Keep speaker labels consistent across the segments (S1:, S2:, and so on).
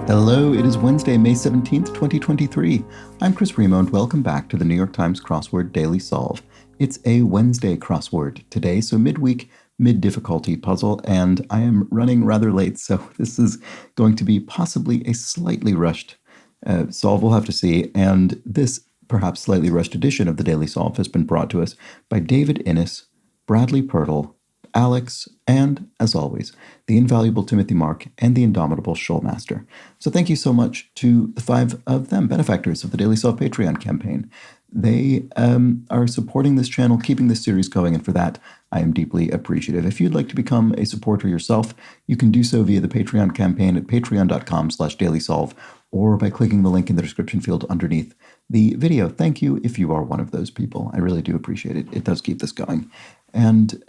S1: Hello, it is Wednesday, May 17th, 2023. I'm Chris Remo, and welcome back to the New York Times Crossword Daily Solve. It's a Wednesday crossword today, so midweek, mid-difficulty puzzle, and I am running rather late, so this is going to be possibly a slightly rushed solve. We'll have to see, and this perhaps slightly rushed edition of the Daily Solve has been brought to us by David Innes, Bradley Pirtle, Alex, and, as always, the invaluable Timothy Mark and the indomitable Shoalmaster. So thank you so much to the 5 of them, benefactors of the Daily Solve Patreon campaign. They are supporting this channel, keeping this series going, and for that, I am deeply appreciative. If you'd like to become a supporter yourself, you can do so via the Patreon campaign at patreon.com/dailysolve or by clicking the link in the description field underneath the video. Thank you if you are one of those people. I really do appreciate it. It does keep this going. And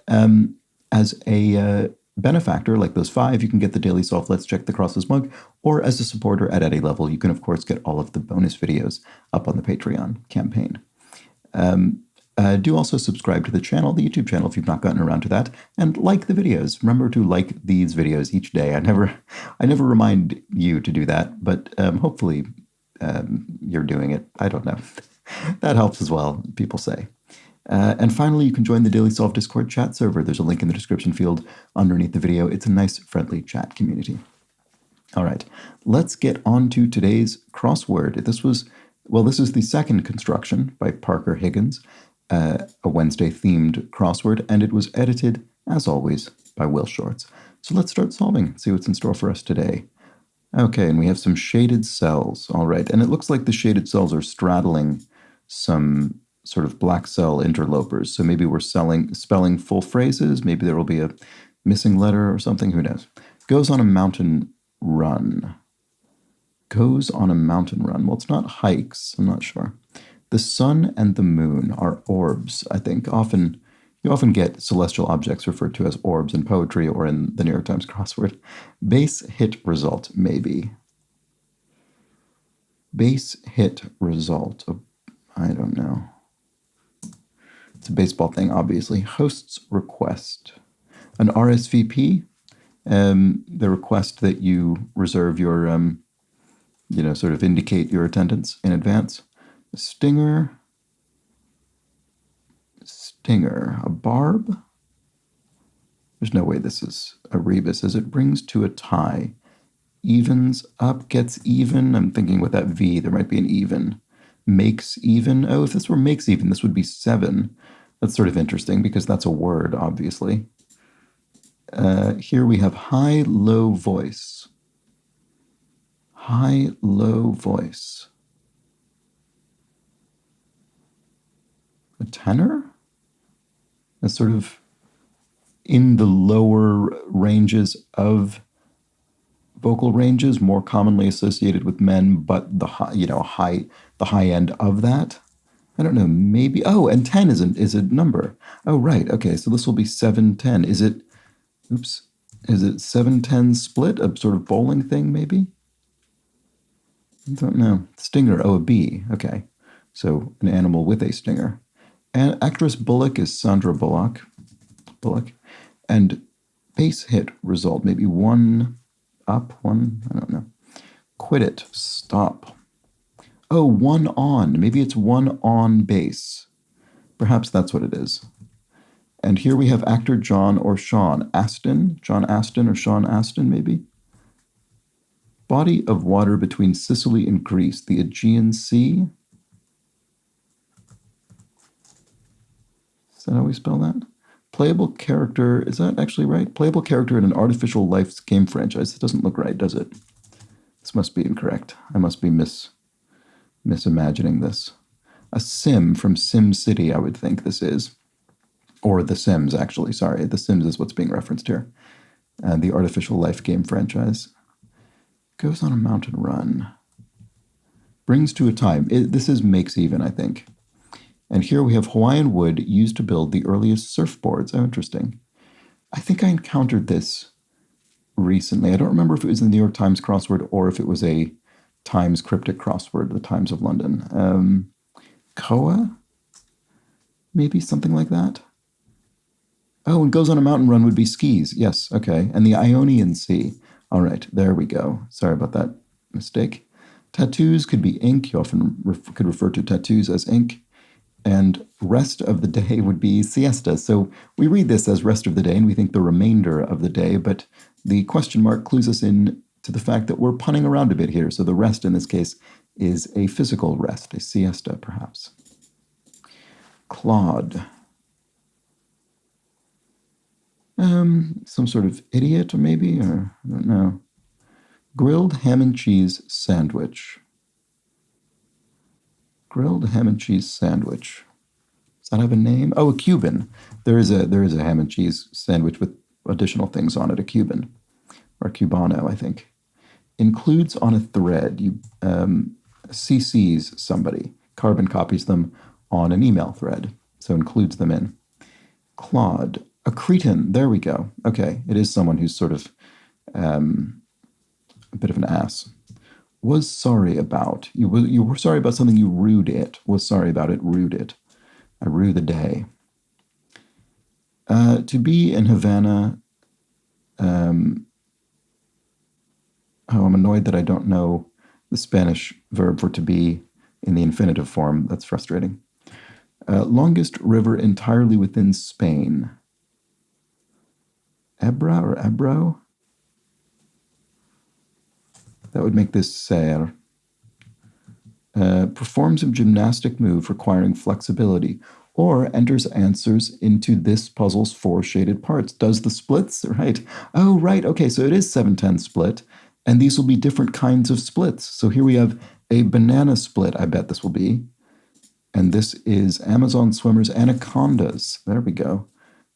S1: as a benefactor, like those 5, you can get the Daily Solve Let's Check the Crosses mug, or as a supporter at any level, you can, of course, get all of the bonus videos up on the Patreon campaign. Do also subscribe to the channel, the YouTube channel, if you've not gotten around to that, and like the videos. Remember to like these videos each day. I never remind you to do that, but hopefully you're doing it. I don't know. That helps as well, people say. And finally, you can join the Daily Solve Discord chat server. There's a link in the description field underneath the video. It's a nice, friendly chat community. All right, let's get on to today's crossword. This is the second construction by Parker Higgins, a Wednesday-themed crossword, and it was edited, as always, by Will Shorts. So let's start solving, see what's in store for us today. Okay, and we have some shaded cells. All right, and it looks like the shaded cells are straddling some sort of black cell interlopers. So maybe we're spelling full phrases. Maybe there will be a missing letter or something. Who knows? Goes on a mountain run. Goes on a mountain run. Well, it's not hikes. I'm not sure. The sun and the moon are orbs, I think. You often get celestial objects referred to as orbs in poetry or in the New York Times crossword. Base hit result, maybe. Base hit result. I don't know. It's a baseball thing, obviously. Host's request. An RSVP, the request that you reserve your, sort of indicate your attendance in advance. A stinger. A barb. There's no way this is a rebus, as it brings to a tie. Evens up, gets even. I'm thinking with that V, there might be an even. Makes even. Oh, if this were makes even, this would be 7. That's sort of interesting because that's a word, obviously. Here we have high, low voice. High, low voice. A tenor? That's sort of in the lower ranges of vocal ranges, more commonly associated with men, but the high end of that. I don't know, maybe. Oh, and 10 is a number. Oh, right. Okay, so this will be 7-10. Is it 7-10 split, a sort of bowling thing, maybe? I don't know. Stinger, oh, a bee. Okay, so an animal with a stinger. And actress Bullock is Sandra Bullock. And base hit result, maybe 1 up, 1, I don't know. Quit it, stop. Oh, 1 on, maybe it's 1 on base. Perhaps that's what it is. And here we have actor John or Sean Astin, John Astin or Sean Astin, maybe. Body of water between Sicily and Greece, the Aegean Sea. Is that how we spell that? Playable character, is that actually right? Playable character in an artificial life game franchise. It doesn't look right, does it? This must be incorrect. I must be misimagining this. A sim from Sim City, I would think this is. Or The Sims, actually. Sorry, The Sims is what's being referenced here. The artificial life game franchise. Goes on a mountain run. Brings to a tie. This is makes even, I think. And here we have Hawaiian wood used to build the earliest surfboards. Oh, interesting. I think I encountered this recently. I don't remember if it was in the New York Times crossword or if it was a Times cryptic crossword, the Times of London. Koa? Maybe something like that? Oh, and goes on a mountain run would be skis. Yes, okay. And the Ionian Sea. All right, there we go. Sorry about that Mistake. Tattoos could be ink. You often could refer to tattoos as ink. And rest of the day would be siesta. So we read this as rest of the day, and we think the remainder of the day, but the question mark clues us in to the fact that we're punning around a bit here. So the rest in this case is a physical rest, a siesta, perhaps. Clod. Some sort of idiot, maybe, or I don't know. Grilled ham and cheese sandwich. Grilled ham and cheese sandwich. Does that have a name? Oh, a Cuban. There is a ham and cheese sandwich with additional things on it. A Cuban or a Cubano, I think. Includes on a thread. You CCs somebody. Carbon copies them on an email thread, so includes them in. Claude. A cretin. There we go. Okay, it is someone who's sort of a bit of an ass. Was sorry about. You were sorry about something, you rued it. Was sorry about it, rued it. I rue the day. To be in Havana. I'm annoyed that I don't know the Spanish verb for to be in the infinitive form. That's frustrating. Longest river entirely within Spain. Ebra or Ebro? That would make this ser. Performs a gymnastic move requiring flexibility, or enters answers into this puzzle's 4 shaded parts. Does the splits, right? Oh, right, okay, so it is 7-10 split, and these will be different kinds of splits. So here we have a banana split, I bet this will be. And this is Amazon swimmers, anacondas. There we go.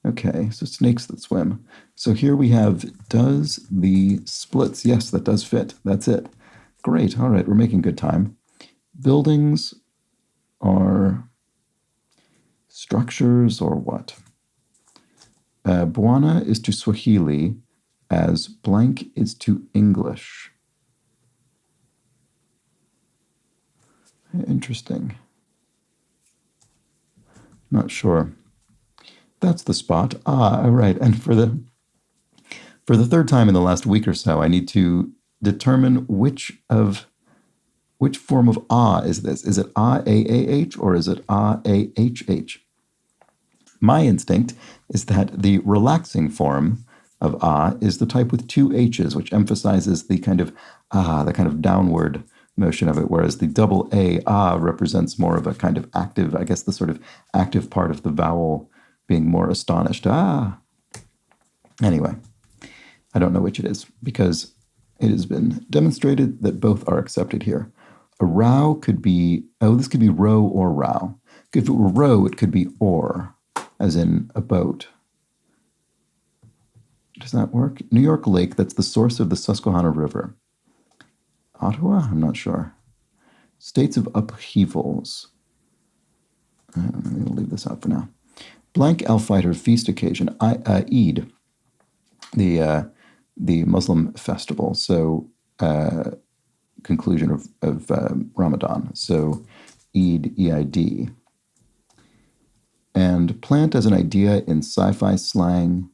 S1: Okay, so snakes that swim. So here we have, does the splits. Yes, that does fit. That's it. Great. All right, we're making good time. Buildings are structures or what? Bwana is to Swahili as blank is to English. Interesting. Not sure. That's the spot. Ah, right. And for the third time in the last week or so, I need to determine which form of ah is this. Is it ah or is it ahh? My instinct is that the relaxing form of ah is the type with 2 h's, which emphasizes the kind of downward motion of it, whereas the double ah represents more of a kind of active, I guess the sort of active part of the vowel being more astonished. Ah. Anyway, I don't know which it is because it has been demonstrated that both are accepted here. A row could be, this could be row or row. If it were row, it could be or, as in a boat. Does that work? New York Lake, that's the source of the Susquehanna River. Ottawa? I'm not sure. States of upheavals. I'm going to leave this out for now. Blank al-Fajr feast occasion, Eid, the Muslim festival, so conclusion of Ramadan, so Eid, E-I-D. And plant as an idea in sci-fi slang,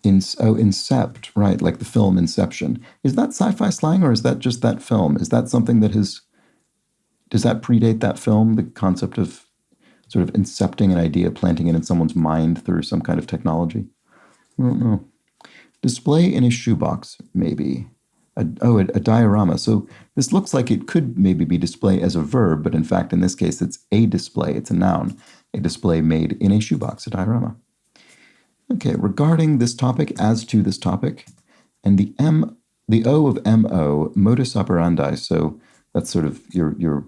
S1: Incept, right, like the film Inception. Is that sci-fi slang or is that just that film? Is that something that does that predate that film, the concept of sort of incepting an idea, planting it in someone's mind through some kind of technology? I don't know. Display in a shoebox, maybe. A diorama. So this looks like it could maybe be display as a verb, but in fact, in this case, it's a display. It's a noun. A display made in a shoebox, a diorama. Okay, regarding this topic, as to this topic, and the O of MO, modus operandi, so that's sort of your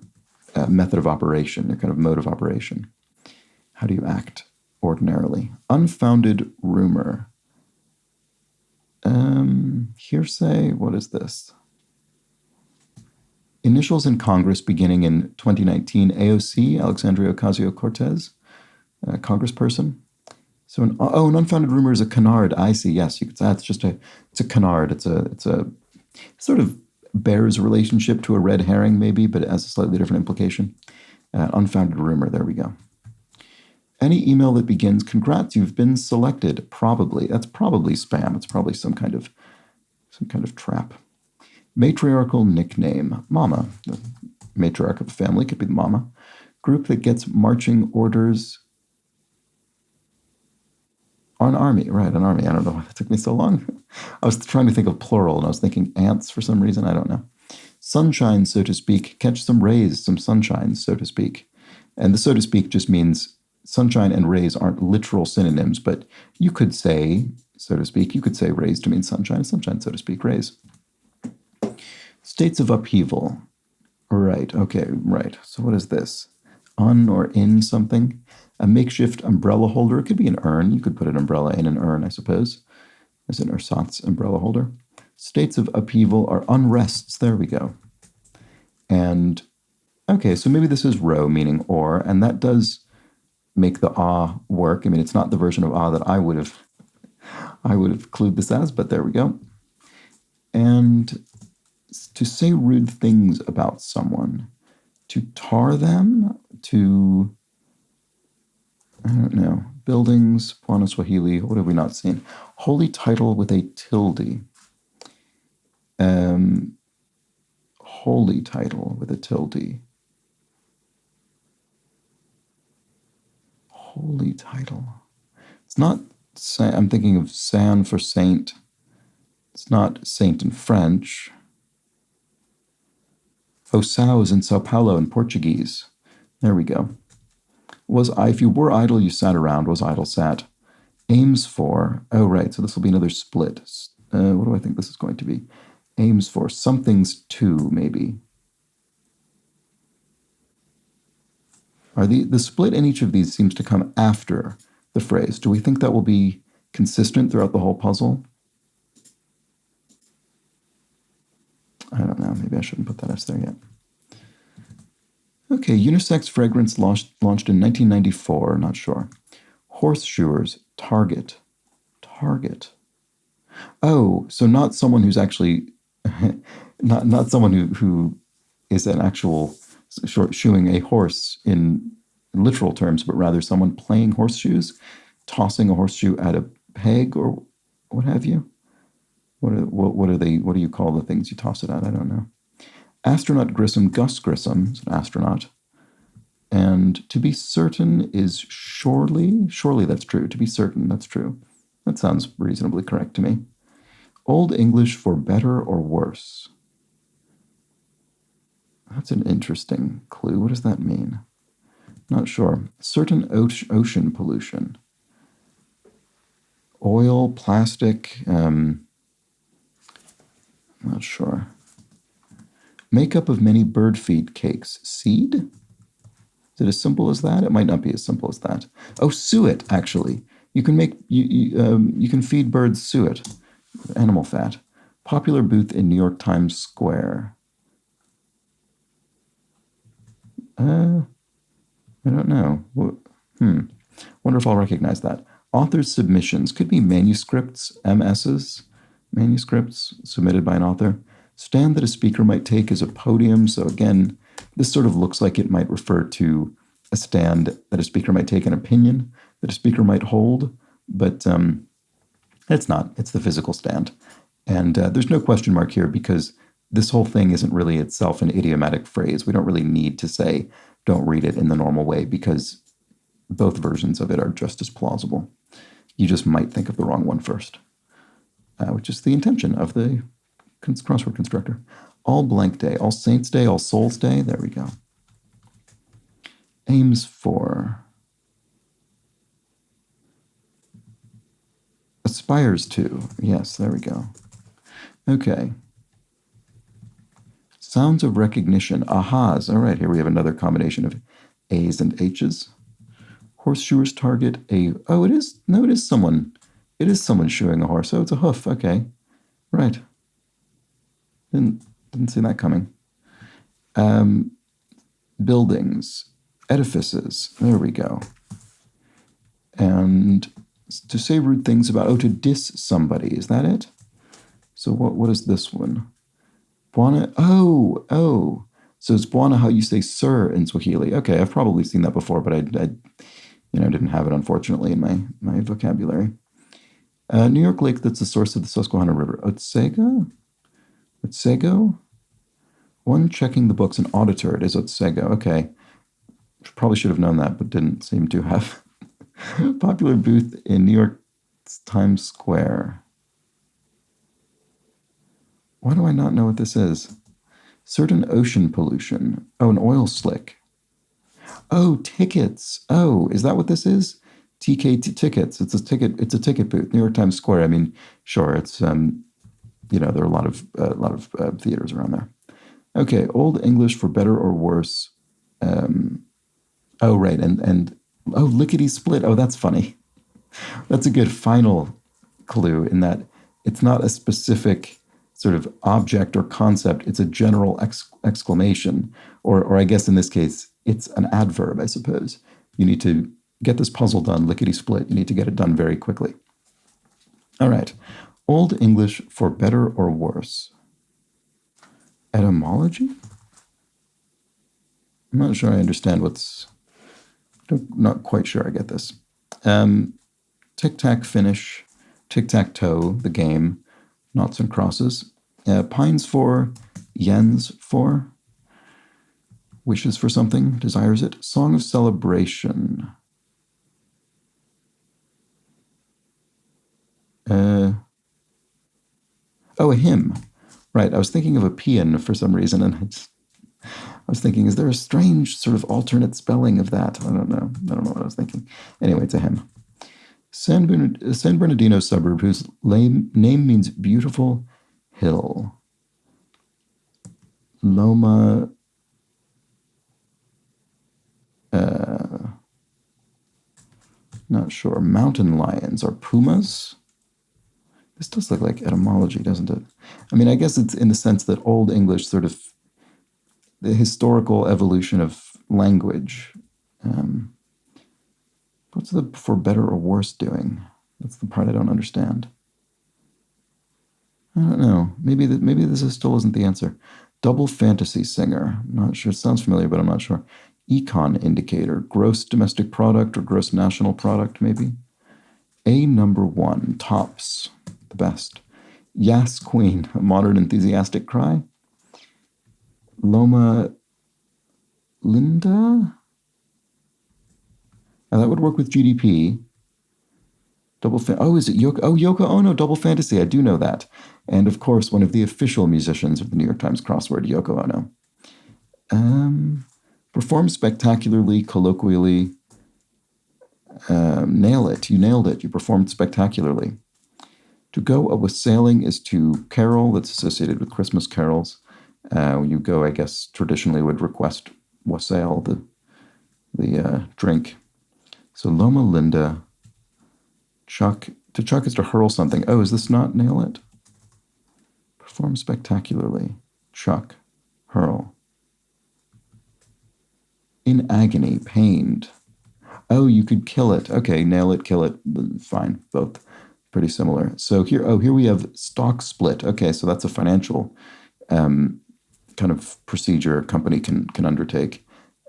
S1: method of operation, your kind of mode of operation. How do you act ordinarily? Unfounded rumor. Hearsay, what is this? Initials in Congress beginning in 2019, AOC, Alexandria Ocasio-Cortez, congressperson. So an unfounded rumor is a canard. I see. Yes, you could say it's a canard. It's a sort of bears relationship to a red herring, maybe, but it has a slightly different implication. Unfounded rumor. There we go. Any email that begins, "Congrats, you've been selected." Probably that's probably spam. It's probably some kind of trap. Matriarchal nickname, mama. The matriarch of a family could be the mama. Group that gets marching orders. An army, right, an army. I don't know why that took me so long. I was trying to think of plural, and I was thinking ants for some reason. I don't know. Sunshine, so to speak. Catch some rays, some sunshine, so to speak. And the so to speak just means sunshine and rays aren't literal synonyms, but you could say, so to speak, you could say rays to mean sunshine, sunshine, so to speak, rays. States of upheaval. Right, okay, right. So what is this? On or in something? A makeshift umbrella holder. It could be an urn. You could put an umbrella in an urn, I suppose, as an ersatz umbrella holder. States of upheaval are unrests. There we go. And, okay, so maybe this is row, meaning or, and that does make the ah work. I mean, it's not the version of ah that I would have clued this as, but there we go. And to say rude things about someone, to tar them, to, I don't know, buildings, Puana Swahili, what have we not seen? Holy title with a tilde. Holy title with a tilde. Holy title. It's not, I'm thinking of San for saint. It's not saint in French. Osao is in Sao Paulo in Portuguese. There we go. If you were idle, you sat around. Was idle, sat. Aims for, oh, right, so this will be another split. What do I think this is going to be? Aims for, something's to, maybe. The split in each of these seems to come after the phrase. Do we think that will be consistent throughout the whole puzzle? I don't know. Maybe I shouldn't put that S there yet. Okay, unisex fragrance launched in 1994. Not sure. Horseshoers, target. Target. Oh, so not someone who's actually, not someone who is an actual shoeing a horse in literal terms, but rather someone playing horseshoes, tossing a horseshoe at a peg or what have you. What do you call the things you toss it at? I don't know. Astronaut Grissom, Gus Grissom is an astronaut. And to be certain is surely that's true. To be certain, that's true. That sounds reasonably correct to me. Old English for better or worse. That's an interesting clue. What does that mean? Not sure. Certain ocean pollution. Oil, plastic, not sure. Makeup of many bird feed cakes. Seed? Is it as simple as that? It might not be as simple as that. Oh, suet, actually. You can make you can feed birds suet, animal fat. Popular booth in New York Times Square. I don't know. Wonder if I'll recognize that. Author's submissions. Could be manuscripts, MSs, manuscripts submitted by an author. Stand that a speaker might take as a podium. So again, this sort of looks like it might refer to a stand that a speaker might take, an opinion that a speaker might hold, but it's not. It's the physical stand. And there's no question mark here because this whole thing isn't really itself an idiomatic phrase. We don't really need to say, don't read it in the normal way because both versions of it are just as plausible. You just might think of the wrong one first, which is the intention of the crossword constructor. All blank day, all saints day, all souls day. There we go. Aims for. Aspires to. Yes, there we go. Okay. Sounds of recognition. Ahas. All right, here we have another combination of A's and H's. Horseshoers target a. Oh, it is. No, it is someone. It is someone shoeing a horse. Oh, it's a hoof. Okay. Right. Didn't see that coming. Buildings. Edifices. There we go. And to say rude things about. Oh, to diss somebody. Is that it? So what is this one? Buona. Oh. So it's buona how you say sir in Swahili. Okay, I've probably seen that before, but I didn't have it, unfortunately, in my vocabulary. New York Lake that's the source of the Susquehanna River. Otsega? Otsego? One checking the books, an auditor. It is Otsego. Okay. Probably should have known that, but didn't seem to have. Popular booth in New York Times Square. Why do I not know what this is? Certain ocean pollution. Oh, an oil slick. Oh, tickets. Oh, is that what this is? TKT tickets. It's a ticket. It's a ticket booth. New York Times Square. I mean, sure. It's there are a lot of theaters around there. Okay, Old English for better or worse. Oh, right, and oh, lickety split. Oh, that's funny. That's a good final clue in that it's not a specific sort of object or concept. It's a general exclamation, or I guess in this case, it's an adverb, I suppose. You need to get this puzzle done, lickety split. You need to get it done very quickly. All right. Old English for better or worse. Etymology? I'm not sure I understand not quite sure I get this. Tic-tac finish, tic-tac-toe, the game, noughts and crosses. Pines for, yens for, wishes for something, desires it. Song of celebration. Oh, a hymn. Right, I was thinking of a paean for some reason, and I was thinking, is there a strange sort of alternate spelling of that? I don't know. I don't know what I was thinking. Anyway, it's a hymn. San Bernardino suburb whose name means beautiful hill. Loma. Not sure. Mountain lions are pumas. This does look like etymology, doesn't it? I mean, I guess it's in the sense that Old English sort of the historical evolution of language. What's the for better or worse doing? That's the part I don't understand. I don't know. Maybe this still isn't the answer. Double fantasy singer. I'm not sure. It sounds familiar, but I'm not sure. Econ indicator. Gross domestic product or gross national product, maybe. A number one. Tops. The best. Yas Queen. A modern enthusiastic cry. Loma Linda? Now that would work with GDP. Is it Yoko? Oh, Yoko Ono, Double Fantasy. I do know that. And of course, one of the official musicians of the New York Times Crossword, Yoko Ono. Perform spectacularly, colloquially. Nail it. You nailed it. You performed spectacularly. To go a wassailing is to carol. That's associated with Christmas carols. You go, I guess, traditionally would request wassail, the drink. So Loma Linda, chuck. To chuck is to hurl something. Oh, is this not nail it? Perform spectacularly. Chuck. Hurl. In agony. Pained. Oh, you could kill it. Okay, nail it, kill it. Fine. Both pretty similar. So here we have stock split. Okay, so that's a financial kind of procedure a company can undertake.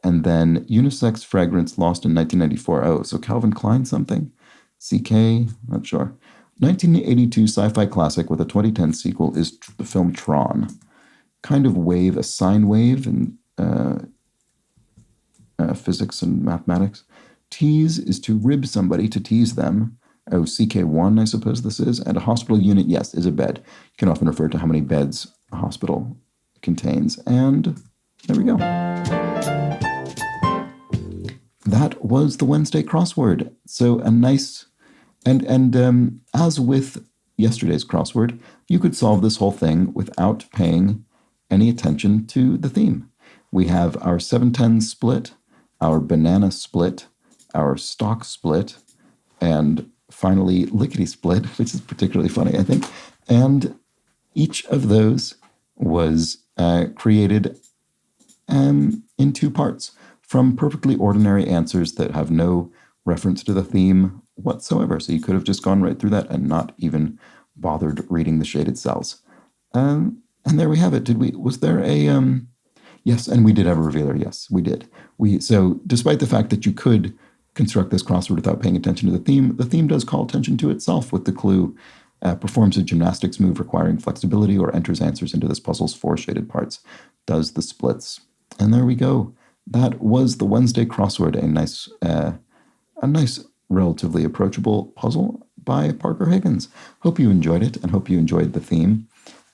S1: And then unisex fragrance lost in 1994. Oh, so Calvin Klein something? CK? Not sure. 1982 sci-fi classic with a 2010 sequel is the film Tron. Kind of wave, a sine wave in physics and mathematics. Tease is to rib somebody, to tease them. Oh, CK1, I suppose this is. And a hospital unit, yes, is a bed. You can often refer to how many beds a hospital contains. And there we go. That was the Wednesday crossword. So a nice, and as with yesterday's crossword, you could solve this whole thing without paying any attention to the theme. We have our 7-10 split, our banana split, our stock split, and finally lickety split, which is particularly funny, I think. And each of those was created in two parts from perfectly ordinary answers that have no reference to the theme whatsoever. So you could have just gone right through that and not even bothered reading the shaded cells. And there we have it. Was there a, yes, and we did have a revealer. Yes, we did. So despite the fact that you could construct this crossword without paying attention to the theme does call attention to itself with the clue performs a gymnastics move requiring flexibility or enters answers into this puzzle's 4 shaded parts. Does the splits. And there we go. That was the Wednesday crossword, a nice, relatively approachable puzzle by Parker Higgins. Hope you enjoyed it and hope you enjoyed the theme.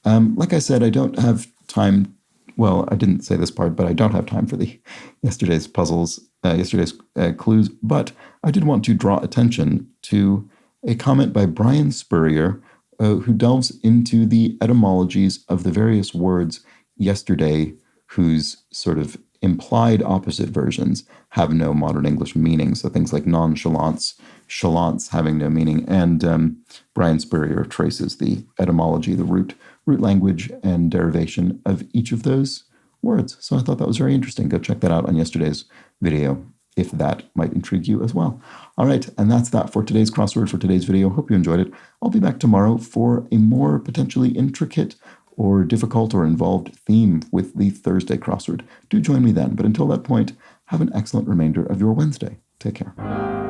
S1: Like I said, I don't have time. Well, I didn't say this part, but I don't have time for the yesterday's puzzles, yesterday's clues. But I did want to draw attention to a comment by Brian Spurrier, who delves into the etymologies of the various words yesterday, whose sort of implied opposite versions have no modern English meaning. So things like nonchalance, chalance having no meaning. And Brian Spurrier traces the etymology, the root language and derivation of each of those words. So I thought that was very interesting. Go check that out on yesterday's video if that might intrigue you as well. All right, and that's that for today's crossword, for today's video. Hope you enjoyed it. I'll be back tomorrow for a more potentially intricate or difficult or involved theme with the Thursday crossword. Do join me then. But until that point, have an excellent remainder of your Wednesday. Take care.